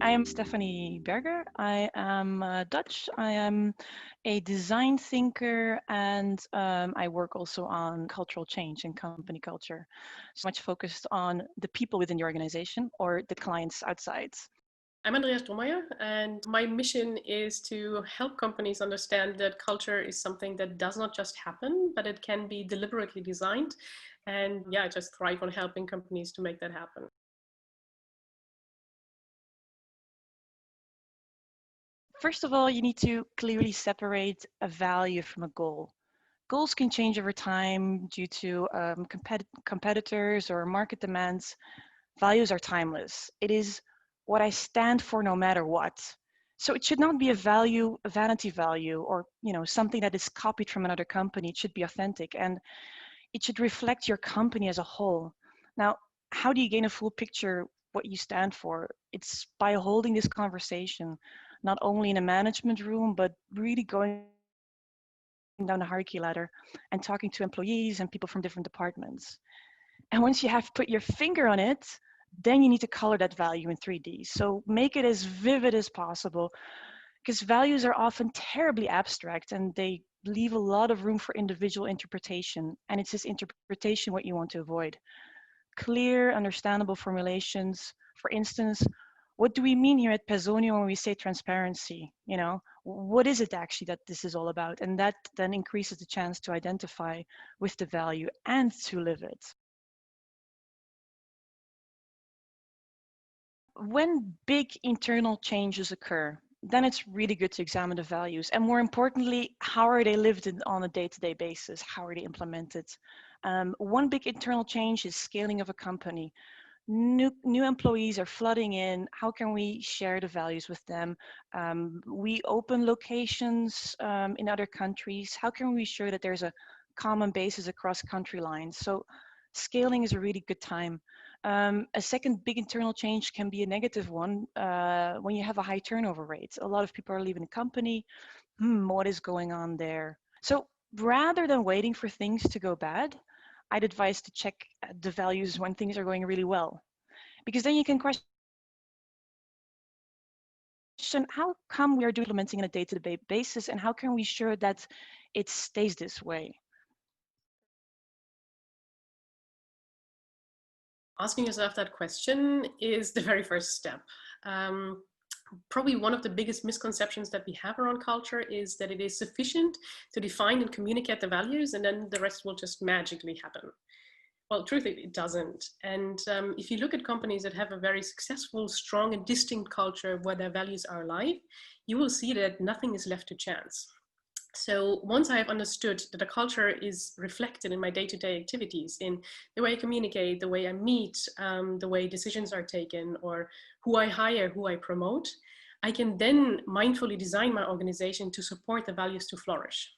I am Stephanie Berger. I am Dutch. I am a design thinker and I work also on cultural change and company culture. So much focused on the people within the organization or the clients outside. I'm Andreas Drommeijer, and my mission is to help companies understand that culture is something that does not just happen, but it can be deliberately designed. And yeah, I just thrive on helping companies to make that happen. First of all, you need to clearly separate a value from a goal. Goals can change over time due to competitors or market demands. Values are timeless. It is what I stand for no matter what. So it should not be a vanity value, or something that is copied from another company. It should be authentic and it should reflect your company as a whole. Now, how do you gain a full picture what you stand for? It's by holding this conversation, not only in a management room, but really going down the hierarchy ladder and talking to employees and people from different departments. And once you have put your finger on it, then you need to color that value in 3D. So make it as vivid as possible, because values are often terribly abstract and they leave a lot of room for individual interpretation. And it's this interpretation what you want to avoid. Clear, understandable formulations. For instance, what do we mean here at Personio when we say transparency? What is it actually that this is all about? And that then increases the chance to identify with the value and to live it. When big internal changes occur, then it's really good to examine the values. And more importantly, how are they lived in on a day-to-day basis? How are they implemented? One big internal change is scaling of a company. New employees are flooding in. How can we share the values with them? We open locations in other countries. How can we ensure that there's a common basis across country lines? So scaling is a really good time. A second big internal change can be a negative one when you have a high turnover rate. A lot of people are leaving the company. What is going on there? So rather than waiting for things to go bad, I'd advise to check the values when things are going really well, because then you can question how come we are implementing on a day-to-day basis and how can we ensure that it stays this way? Asking yourself that question is the very first step. Probably one of the biggest misconceptions that we have around culture is that it is sufficient to define and communicate the values and then the rest will just magically happen. Well, truthfully, it doesn't. And if you look at companies that have a very successful, strong and distinct culture where their values are alive, you will see that nothing is left to chance. So once I have understood that a culture is reflected in my day-to-day activities, in the way I communicate, the way I meet, the way decisions are taken, or who I hire, who I promote, I can then mindfully design my organization to support the values to flourish.